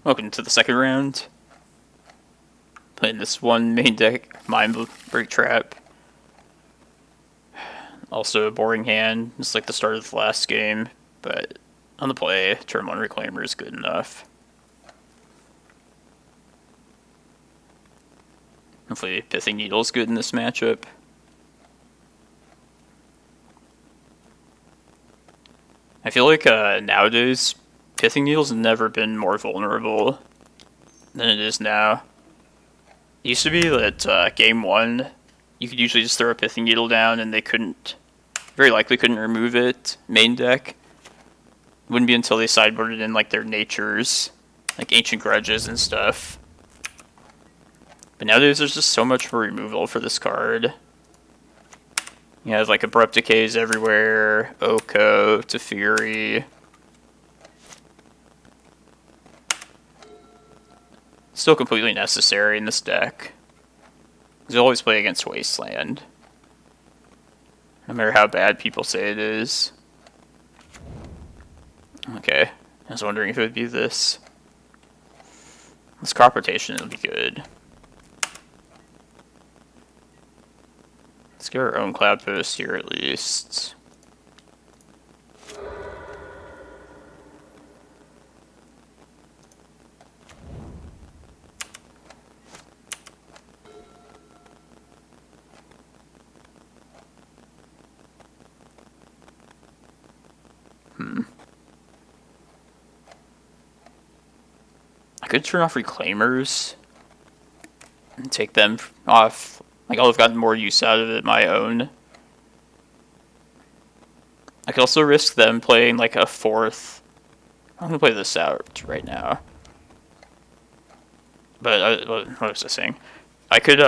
Welcome to the second round. Playing this one main deck, Mindbreak Trap. Also a boring hand, just like the start of the last game, but on the play, turn 1 Reclaimer is good enough. Hopefully Pithing Needle is good in this matchup. I feel like nowadays, Pithing Needle's never been more vulnerable than it is now. It used to be that game 1, you could usually just throw a Pithing Needle down and they very likely couldn't remove it. Main deck. Wouldn't be until they sideboarded in like their natures, like Ancient Grudges and stuff. But nowadays there's just so much more removal for this card. You have like Abrupt Decays everywhere, Oko, Teferi. Still completely necessary in this deck. You always play against Wasteland. No matter how bad people say it is. Okay, I was wondering if it would be this. This crop rotation will be good. Let's get our own Cloudpost here at least. I could turn off Reclaimers and take them off. Like, I'll have gotten more use out of it my own. I could also risk them playing like a 4th. I'm gonna play this out right now. But what was I saying? I could,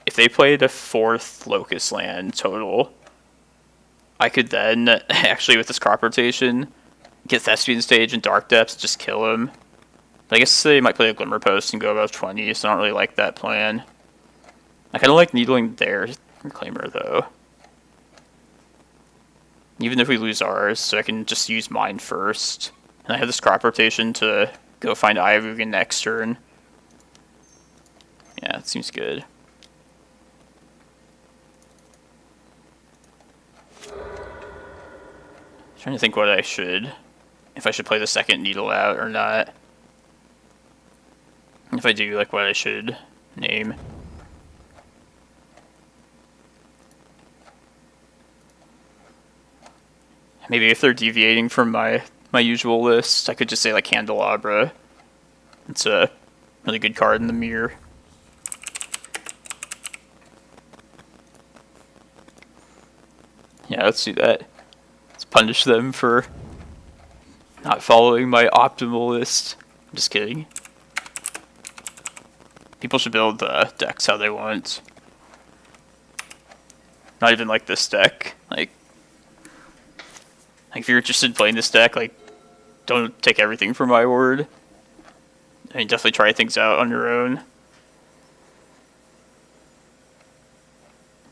if they played a 4th Locust land total, I could then actually with this crop rotation get Thespian Stage and Dark Depths, just kill him. But I guess they might play a Glimmerpost and go above 20, so I don't really like that plan. I kind of like needling their Reclaimer, though. Even if we lose ours, so I can just use mine first. And I have this crop rotation to go find Eye of Ugin next turn. Yeah, it seems good. Trying to think what I should... If I should play the second Needle out or not. If I do, like, what I should name. Maybe if they're deviating from my usual list, I could just say like Candelabra. It's a really good card in the mirror. Yeah, let's do that. Let's punish them for not following my optimal list. I'm just kidding. People should build decks how they want. Not even like this deck. Like if you're interested in playing this deck, like, don't take everything from my word. I mean, definitely try things out on your own.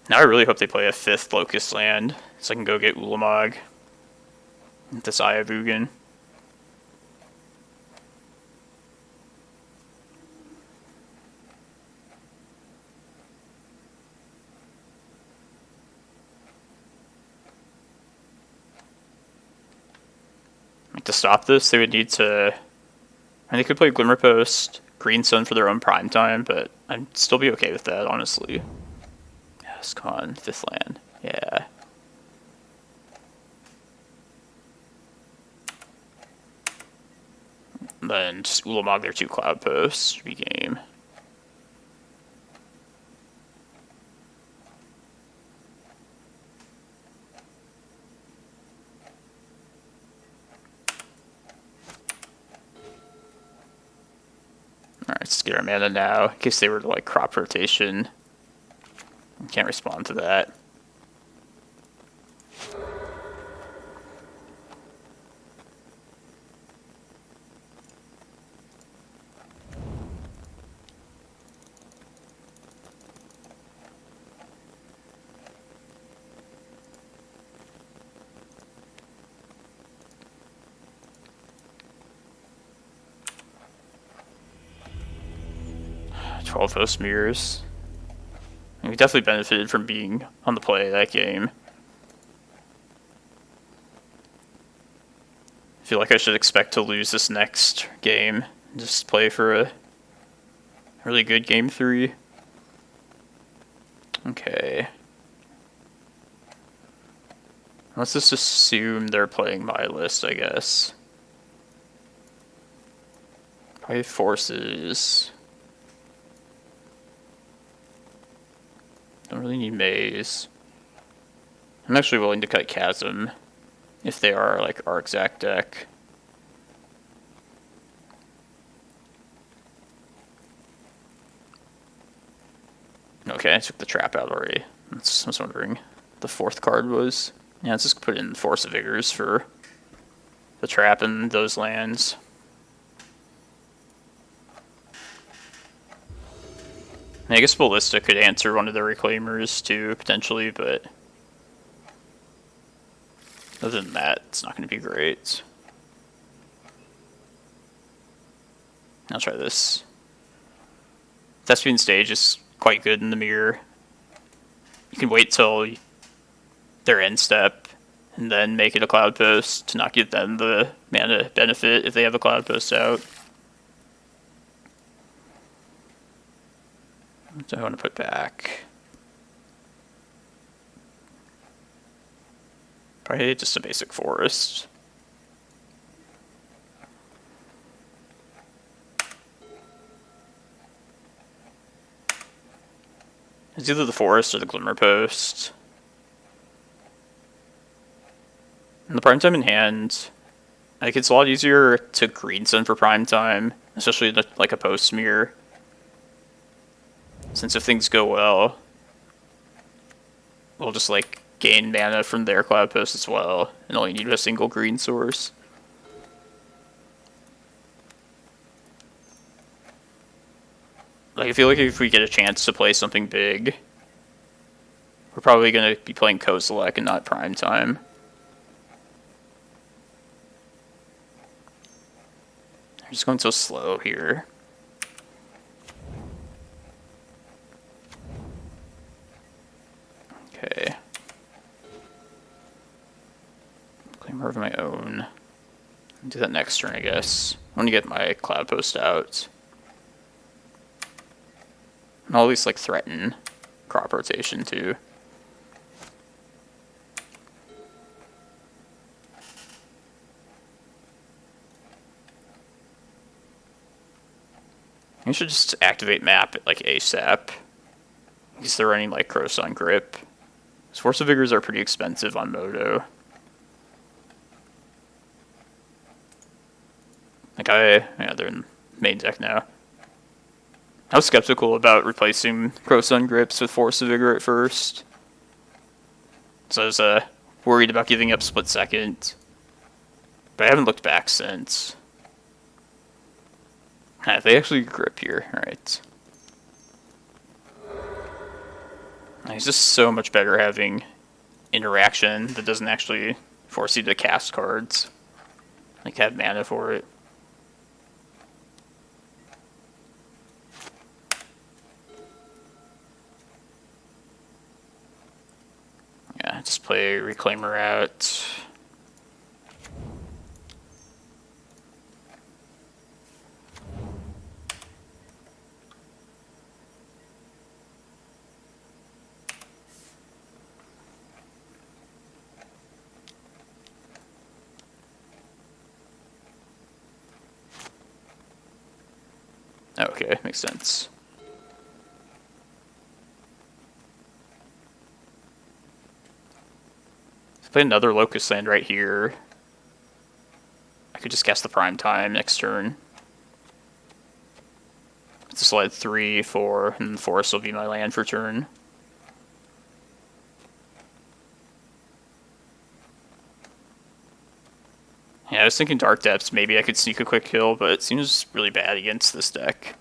Now I really hope they play a 5th Locust land, so I can go get Ulamog. With this Eye of Ugin. To stop this, they would need to... And they could play Glimmerpost, Green Sun for their own prime time, but I'd still be okay with that, honestly. Yes, come on, 5th land. Yeah. Then just Ulamog their 2 Cloudposts, should be game. Alright, let's get our mana now, in case they were to like crop rotation. Can't respond to that. 12 host mirrors. We definitely benefited from being on the play that game. I feel like I should expect to lose this next game. Just play for a really good game 3. Okay. Let's just assume they're playing my list, I guess. Probably forces. Don't really need Maze. I'm actually willing to cut Chasm if they are like our exact deck. Okay, I took the trap out already. I was wondering the 4th card was. Yeah, let's just put in Force of Vigors for the trap and those lands. I guess Ballista could answer one of the Reclaimers too, potentially, but other than that, it's not going to be great. I'll try this. Thespian Stage is quite good in the mirror. You can wait till their end step and then make it a Cloudpost to not give them the mana benefit if they have a Cloudpost out. What do I want to put back? Probably just a basic forest. It's either the forest or the Glimmerpost. And the Primetime in hand, like it's a lot easier to green sun for Primetime, especially like a post smear. Since if things go well, we'll just like gain mana from their Cloudpost as well, and only need a single green source. Like I feel like if we get a chance to play something big, we're probably going to be playing Kozilek and not Primetime. I'm just going so slow here. Okay. Claim more of my own. Do that next turn, I guess. I want to get my Cloudpost out. And I'll at least like threaten crop rotation too. I should just activate map like ASAP. Because they're running like Croson Grip. Force of Vigors are pretty expensive on Moto. Like yeah, they're in main deck now. I was skeptical about replacing Croson Grips with Force of Vigor at first. So I was worried about giving up Split Second. But I haven't looked back since. They actually grip here, alright. It's just so much better having interaction that doesn't actually force you to cast cards. Like have mana for it. Yeah, just play Reclaimer out. Okay, makes sense. If I play another Locust Land right here, I could just cast the Primetime next turn. It's a slide 3, 4, and the Forest will be my land for turn. Yeah, I was thinking Dark Depths, maybe I could sneak a quick kill, but it seems really bad against this deck.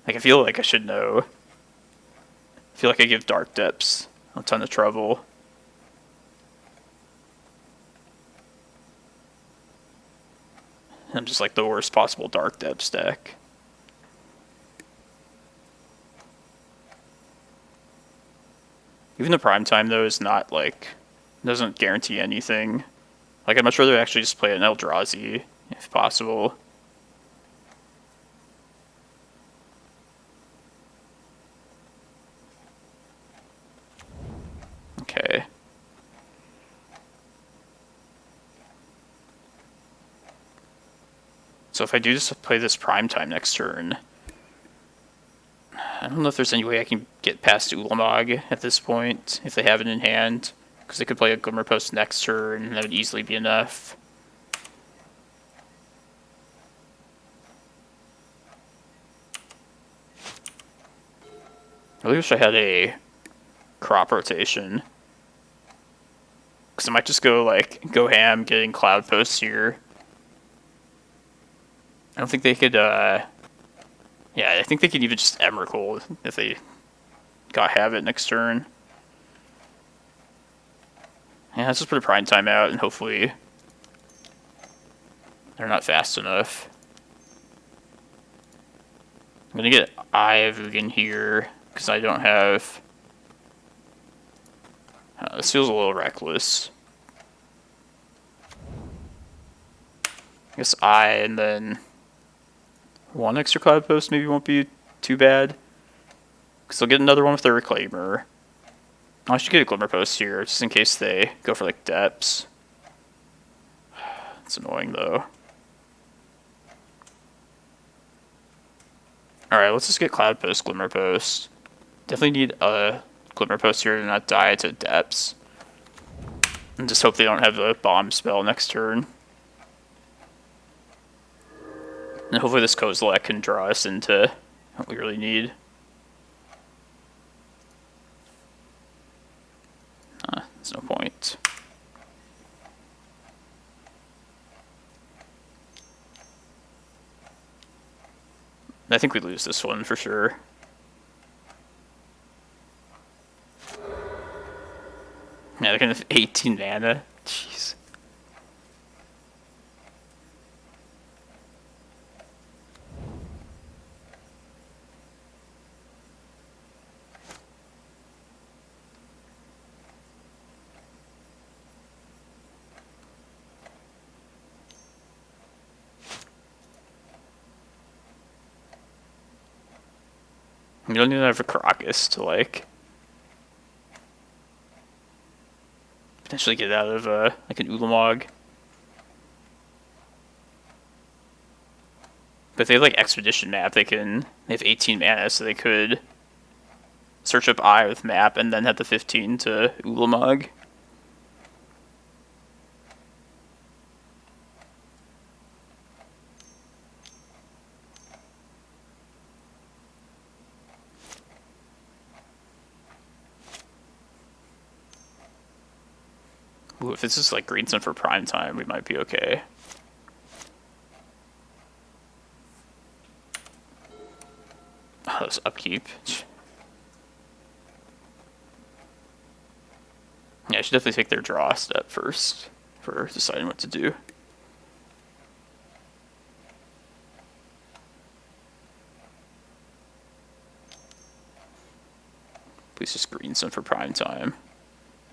Like, I feel like I should know. I feel like I give Dark Depths a ton of trouble. I'm just like the worst possible Dark Depths deck. Even the prime time though is not like, doesn't guarantee anything. Like I'd much rather actually just play an Eldrazi if possible. Okay. So if I do just play this prime time next turn, I don't know if there's any way I can get past Ulamog at this point, if they have it in hand. Because they could play a Glimmerpost next turn, and that would easily be enough. I really wish I had a crop rotation. Because I might just go, like, go ham getting Cloudpost here. I don't think they could, yeah, I think they could even just Emrakul if they got Habit next turn. Yeah, let's just put a prime time out and hopefully they're not fast enough. I'm gonna get Eye of Ugin here because I don't have. This feels a little reckless. I guess Eye and then one extra Cloudpost maybe won't be too bad. Because they'll get another one with their Reclaimer. I should get a Glimmerpost here, just in case they go for, like, depths. It's annoying, though. Alright, let's just get Cloudpost, Glimmerpost. Definitely need a Glimmerpost here to not die to depths. And just hope they don't have a bomb spell next turn. And hopefully this Kozilek can draw us into what we really need. There's no point. I think we lose this one for sure. Yeah, they're gonna have 18 mana. Jeez. You don't even have a Karakas to, like, potentially get out of, like, an Ulamog. But if they have, like, Expedition Map, they have 18 mana, so they could search up Eye with Map and then have the 15 to Ulamog. Ooh, if this is like green sun for prime time, we might be okay. Oh, that's upkeep. Yeah, I should definitely take their draw step first for deciding what to do. Please just green sun for prime time.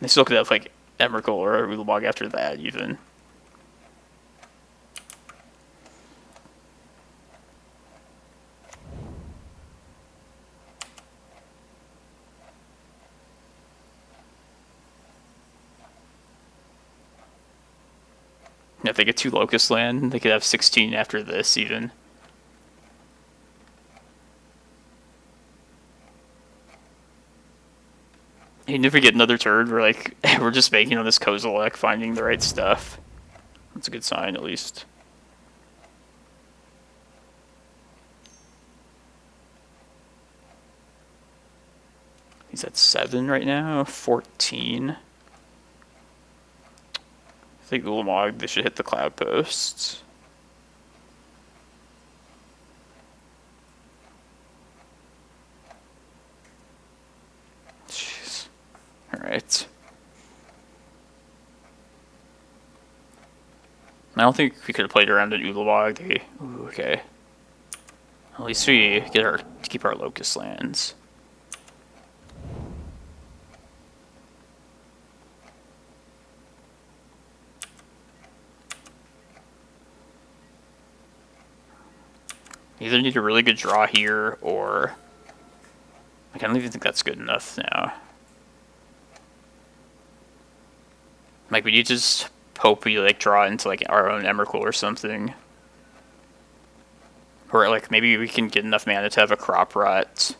They still could have like Emrakul or Ulamog after that, even. If they get 2 Locust Land, they could have 16 after this, even. And if we get another turn, we're like, we're just banking on this Kozilek finding the right stuff. That's a good sign, at least. He's at 7 right now, 14. I think Ulamog, they should hit the Cloudpost. Jeez. Alright. I don't think we could have played around an Ulamog. Ooh, okay. At least we get keep our Locust lands. Either need a really good draw here, or... Like, I don't even think that's good enough now. Like, we need to just hope we, like, draw into, like, our own Emrakul or something. Or, like, maybe we can get enough mana to have a Crop Rot.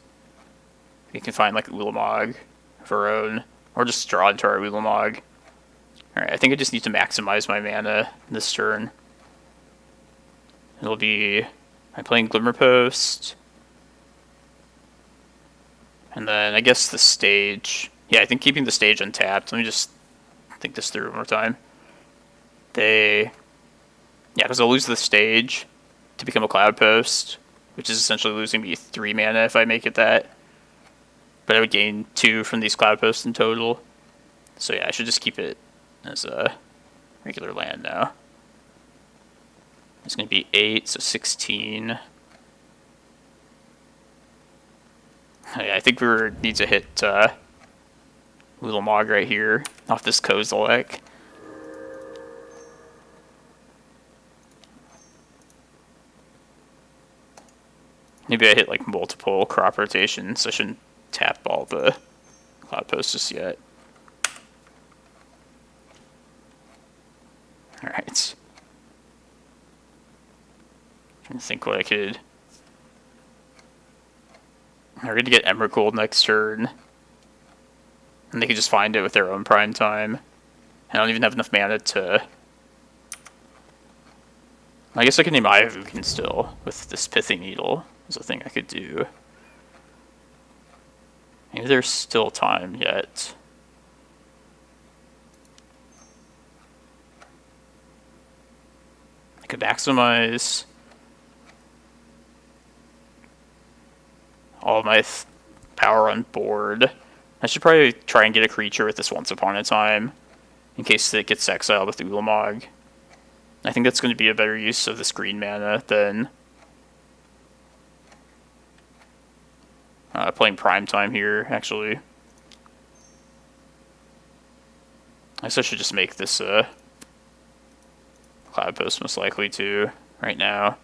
We can find, like, Ulamog of our own. Or just draw into our Ulamog. Alright, I think I just need to maximize my mana this turn. It'll be... I'm playing Glimmerpost. And then, I guess the stage... Yeah, I think keeping the stage untapped. Let me just think this through one more time. Yeah, because I'll lose the stage to become a Cloudpost, which is essentially losing me 3 mana if I make it that. But I would gain 2 from these Cloudposts in total. So yeah, I should just keep it as a regular land now. It's going to be 8, so 16. Oh, yeah, I think we need to hit Ulamog right here off this Kozilek. Maybe I hit like multiple crop rotations, so I shouldn't tap all the Cloudposts just yet. Alright. Trying to think what I could... We're going to get Emrakul next turn. And they can just find it with their own prime time. I don't even have enough mana to... I guess I can name Eye of Ugin still with this Pithing Needle. Is a thing I could do. Maybe there's still time yet. I could maximize all of my power on board. I should probably try and get a creature with this Once Upon a Time in case it gets exiled with Ulamog. I think that's going to be a better use of this green mana than playing Prime Time here, actually. I guess I should just make this Cloudpost most likely too, right now.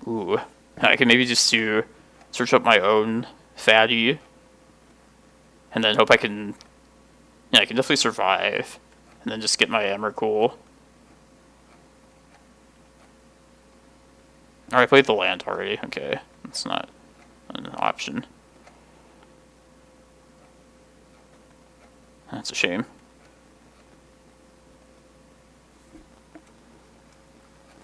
Ooh. I can maybe just search up my own fatty, and then hope I can... Yeah, I can definitely survive, and then just get my Emrakul. Oh, I played the land already. Okay, that's not an option. That's a shame.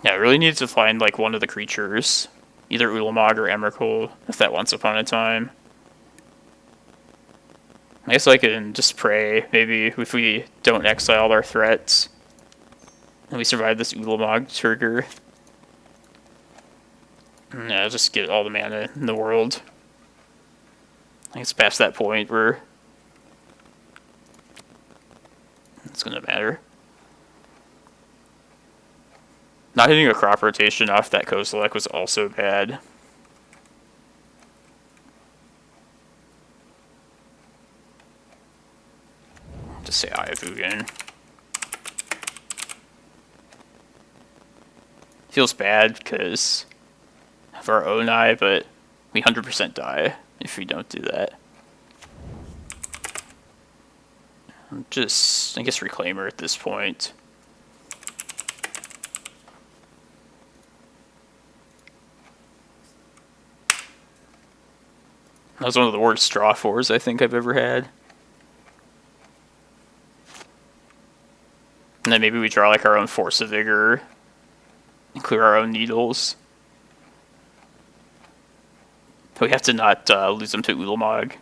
Yeah, I really need to find like one of the creatures, either Ulamog or Emrakul, if that Once Upon a Time. I guess I can just pray, maybe if we don't exile our threats, and we survive this Ulamog trigger. Yeah, just get all the mana in the world. I think it's past that point where it's gonna matter. Not hitting a crop rotation off that Kozilek was also bad. Just say Eye of Ugin. Feels bad because of our own eye, but we 100% die if we don't do that. I'm just, I guess, Reclaimer at this point. That was one of the worst draw fours I think I've ever had. And then maybe we draw like our own Force of Vigor and clear our own needles. We have to not lose them to Ulamog.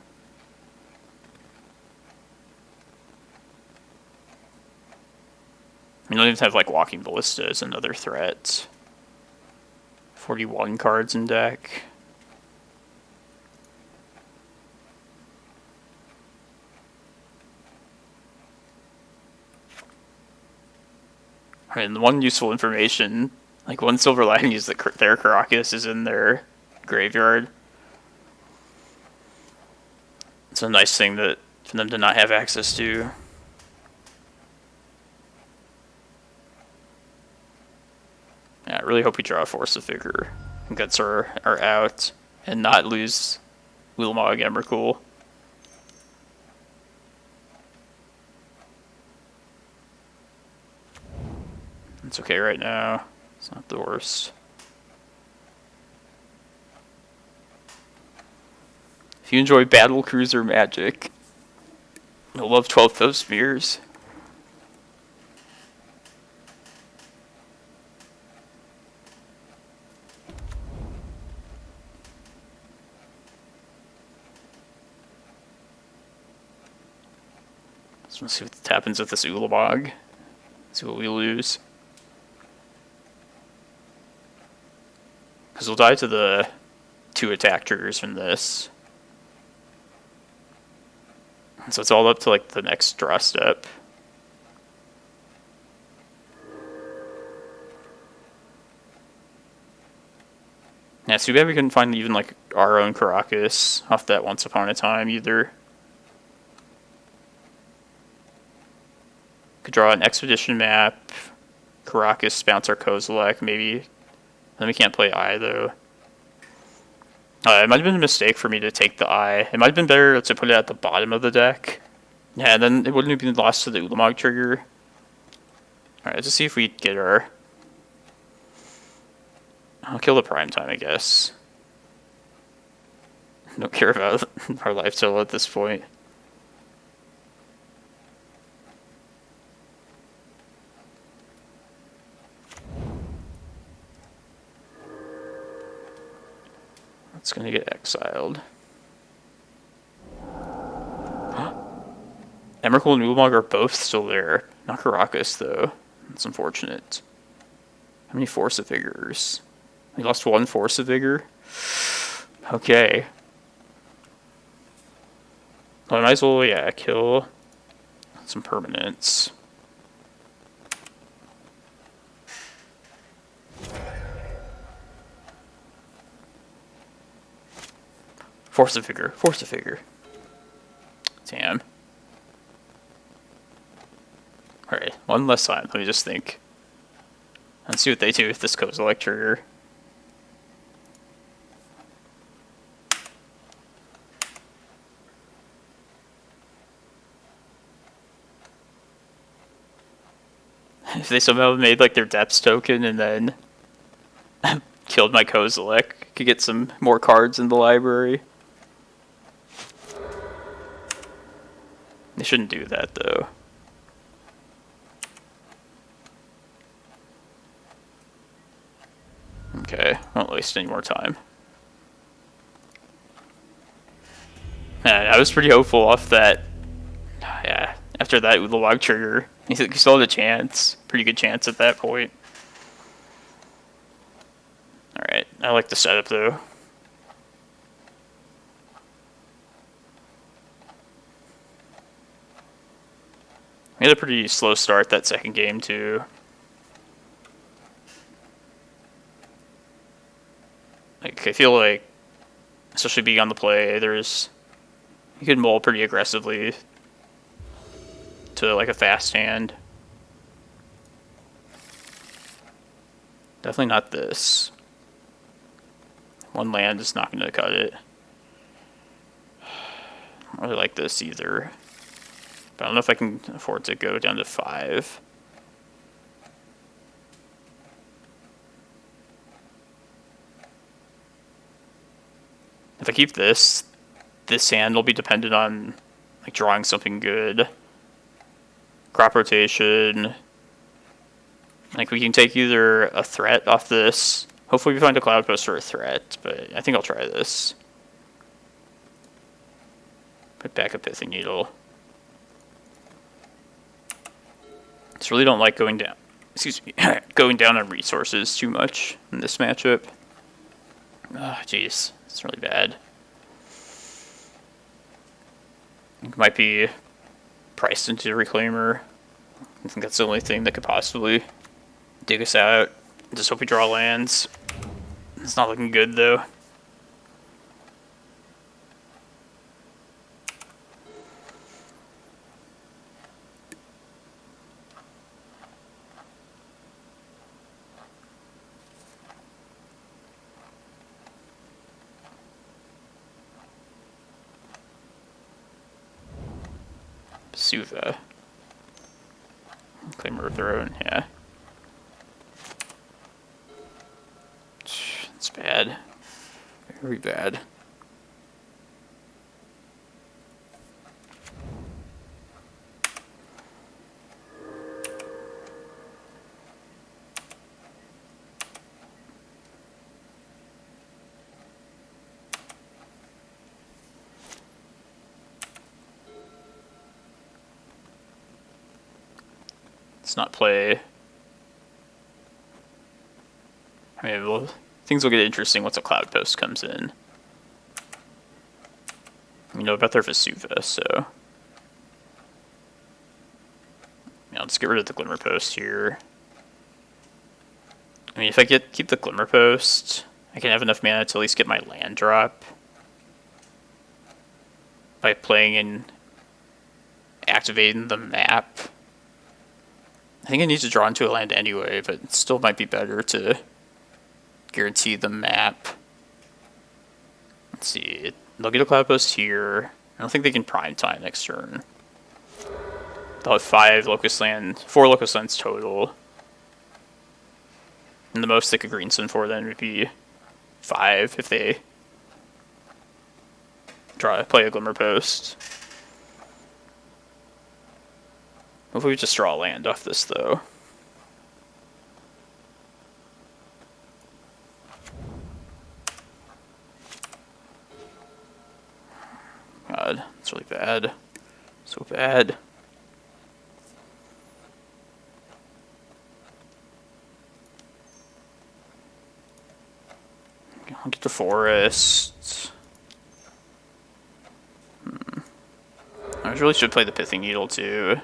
We don't even have like Walking Ballista as another threat. 41 cards in deck. I mean, the one useful information, like one silver lining is that their Karakas is in their graveyard. It's a nice thing that for them to not have access to. Yeah, I really hope we draw a Force of Vigor Guts are out, and not lose Ulamog Emrakul. It's okay right now. It's not the worst. If you enjoy battle cruiser magic, you'll love 12 Though Spears. So let's see what happens with this Ulamog. See what we lose. Because we'll die to the 2 attack triggers from this. So it's all up to like the next draw step. Yeah, it's too bad we couldn't find even like our own Karakas off that Once Upon a Time either. Could draw an expedition map, Karakas, bounce our Kozilek, maybe. Then we can't play Eye though. It might have been a mistake for me to take the Eye. It might have been better to put it at the bottom of the deck. Yeah, then it wouldn't have been lost to the Ulamog trigger. Alright, let's just see if we get our... I'll kill the Prime Time, I guess. Don't care about our life total at this point. It's gonna get exiled. Emrakul and Ulamog are both still there. Not Karakas, though. That's unfortunate. How many Force of Vigors? We lost 1 Force of Vigor? Okay. Well, I might as well, yeah, kill some permanents. Force of Vigor. Force of Vigor. Damn. Alright, one less time. Let me just think. Let's see what they do with this Kozilek trigger. If they somehow made like their depths token and then killed my Kozilek, could get some more cards in the library. They shouldn't do that though. Okay, I won't waste any more time. Man, I was pretty hopeful off that. Yeah, after that Ulamog trigger, he still had a chance. Pretty good chance at that point. Alright, I like the setup though. We had a pretty slow start that second game too. Like, I feel like, especially being on the play, you can mull pretty aggressively to like a fast hand. Definitely not this. 1 land is not going to cut it. I don't really like this either. But I don't know if I can afford to go down to 5. If I keep this hand will be dependent on like drawing something good. Crop rotation. Like we can take either a threat off this. Hopefully we find a Cloudpost or a threat, but I think I'll try this. Put back a Pithing Needle. Just really don't like going down. Excuse me, going down on resources too much in this matchup. Oh, jeez, it's really bad. It might be priced into Reclaimer. I think that's the only thing that could possibly dig us out. Just hope we draw lands. It's not looking good though. Vesuva. Reclaimer Throne, yeah. It's bad. Very bad. Let's not play. I mean, well, things will get interesting once a Cloudpost comes in. You know about their Vesuva, so yeah, I'll just get rid of the Glimmerpost here. I mean, if I keep the Glimmerpost, I can have enough mana to at least get my land drop by playing and activating the map. I think I need to draw into a land anyway, but it still might be better to guarantee the map. Let's see. They'll get a Cloudpost here. I don't think they can prime time next turn. They'll have 4 locust lands total. And the most they could green sun for then would be 5 if they play a Glimmerpost. Hopefully we just draw a land off this, though. God, it's really bad. So bad. I'll get the forest. I really should play the Pithing Needle, too.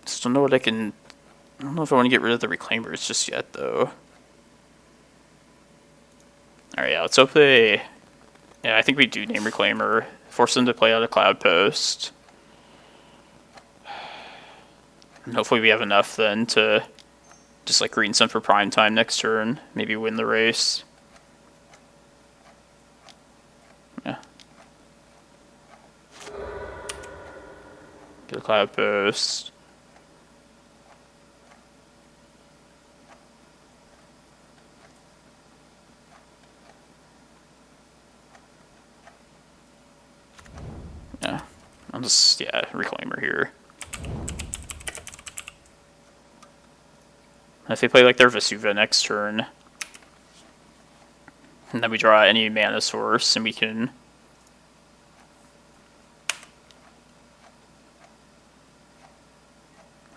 Just don't know what I can... I don't know if I want to get rid of the Reclaimers just yet, though. Alright, yeah, let's hope they... Yeah, I think we do name Reclaimer. Force them to play out a Cloudpost. And hopefully we have enough then to just like green sun for prime time next turn. Maybe win the race. Yeah. Get a Cloudpost. Yeah, I'll just, Reclaimer here. If they play like their Vesuva next turn, and then we draw any mana source, and we can...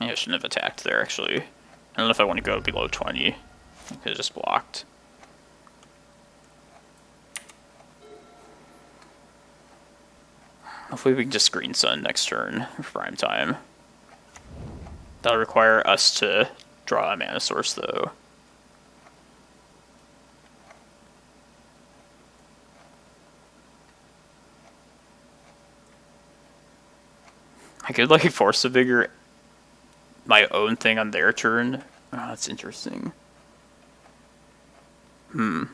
I shouldn't have attacked there, actually. I don't know if I want to go below 20. I could have just blocked. Hopefully we can just green sun next turn for prime time. That'll require us to draw a mana source, though. I could like Force of Vigor my own thing on their turn. Oh, that's interesting. I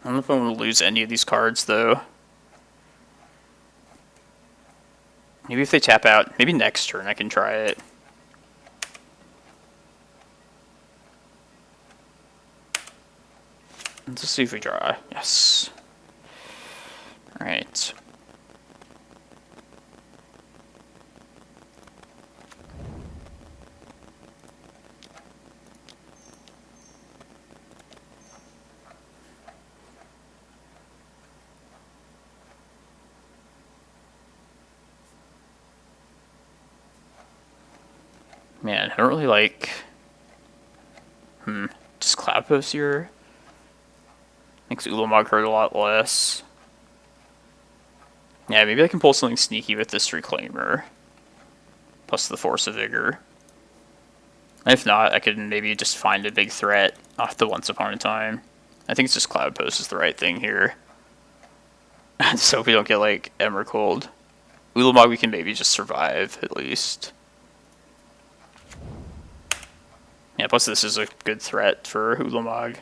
don't know if I want to lose any of these cards, though. Maybe if they tap out, maybe next turn I can try it. Let's just see if we draw. Yes. Alright. Man, I don't really like... Just Cloudpost here. Makes Ulamog hurt a lot less. Yeah, maybe I can pull something sneaky with this Reclaimer. Plus the Force of Vigor. And if not, I could maybe just find a big threat off the Once Upon a Time. I think it's just Cloudpost is the right thing here. So we don't get, like, Emrakul. Ulamog we can maybe just survive, at least. Yeah, plus this is a good threat for Ulamog.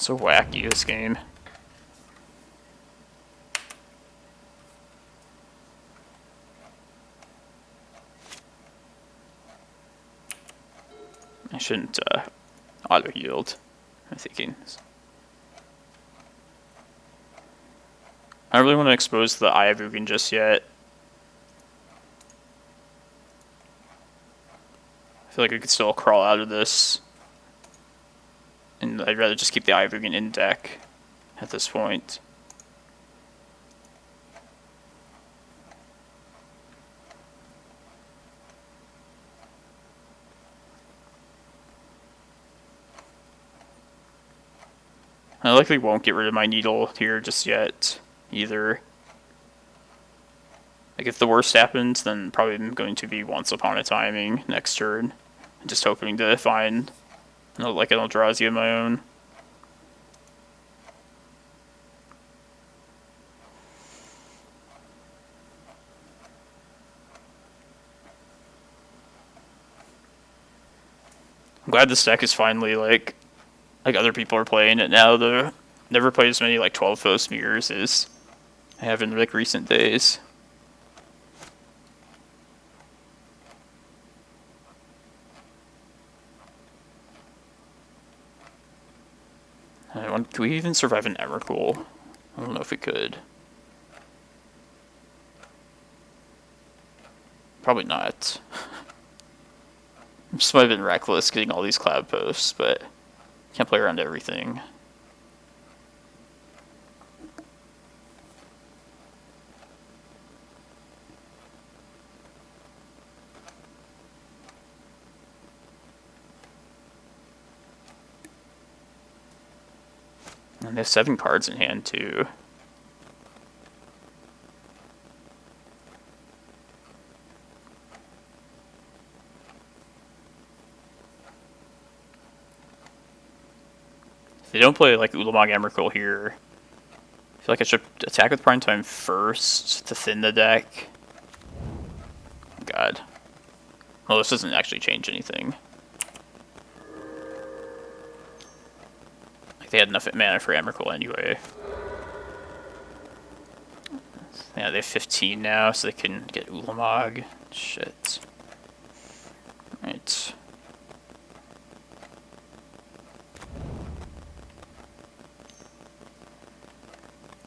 So wacky, this game. I shouldn't auto-healed, I'm thinking. I don't really want to expose the Eye of Ugin just yet. I feel like I could still crawl out of this. And I'd rather just keep the Eye of Ugin in deck at this point. I likely won't get rid of my needle here just yet, either. Like, if the worst happens, then probably I'm going to be Once Upon a Timing next turn. I'm just hoping to find, like, an Eldrazi of my own. I'm glad this deck is finally, like other people are playing it now. Never played as many, like, 12 Post Mirrors as I have in, like, recent days. Could we even survive an Emrakul? I don't know if we could. Probably not. Just might have been reckless getting all these Cloudposts, but can't play around everything. And they have 7 cards in hand, too. If they don't play, like, Ulamog Emrakul here, I feel like I should attack with Prime Time first to thin the deck. God. Well, this doesn't actually change anything. They had enough mana for Emrakul anyway. Yeah, they have 15 now, so they can get Ulamog. Shit. Right.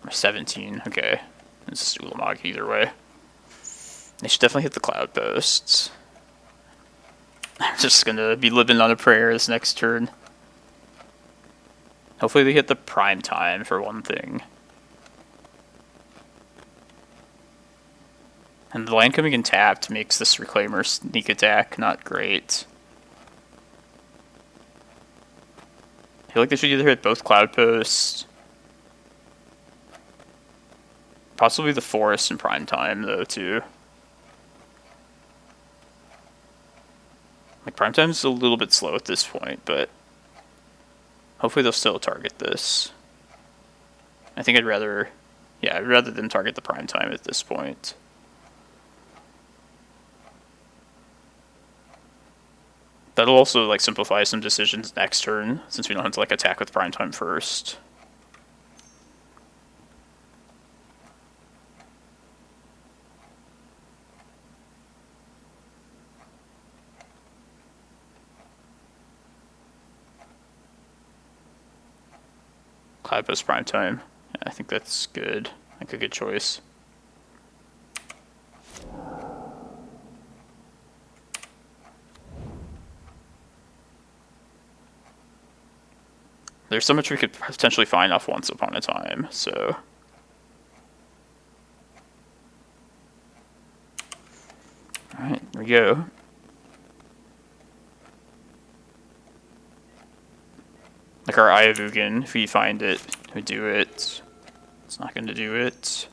Or 17, okay. It's just Ulamog either way. They should definitely hit the Cloudposts. I'm just gonna be living on a prayer this next turn. Hopefully they hit the Prime Time for one thing. And the land coming in tapped makes this Reclaimer sneak attack not great. I feel like they should either hit both Cloudposts, possibly the Forest in Prime Time though too. Like, Prime Time's a little bit slow at this point, but hopefully they'll still target this. I think I'd rather them target the Prime Time at this point. That'll also, like, simplify some decisions next turn, since we don't have to, like, attack with Prime Time first. Cloudpost Prime Time. Yeah, I think that's good. Like a good choice. There's so much we could potentially find off Once Upon a Time, so. Alright, here we go. Like our Eye of Ugin, if we find it, we do it. It's not going to do it.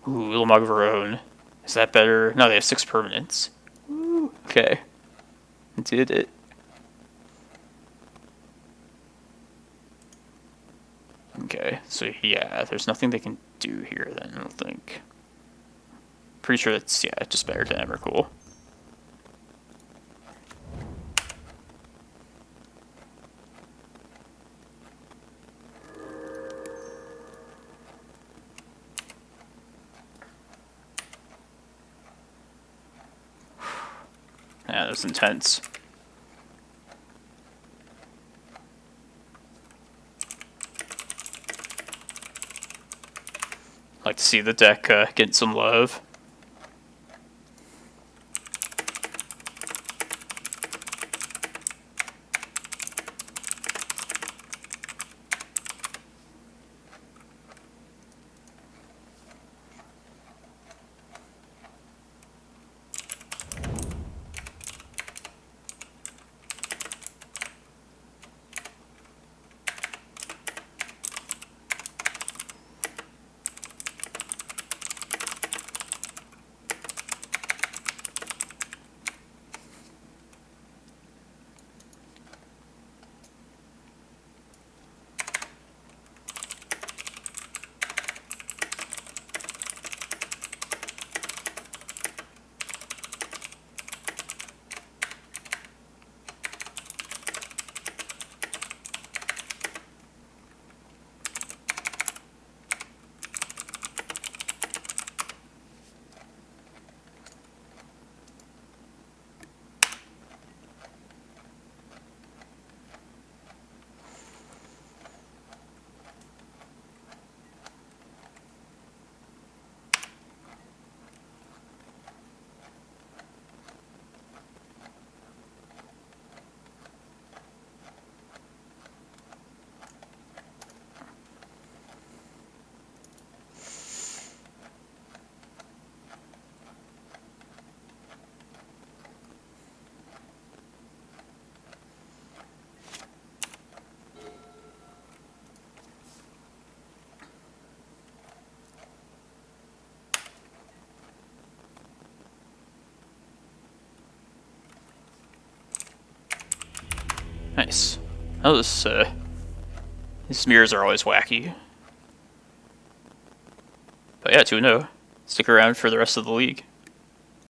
Ooh, Ulamog of our own. Is that better? No, they have 6 permanents. Ooh, okay. Did it. Okay, so yeah, there's nothing they can do here then, I don't think. Pretty sure that's, yeah, just better than Emrakul. as intense. Like to see the deck get some love. Nice. Oh, these mirrors are always wacky. But yeah, 2-0. Stick around for the rest of the league.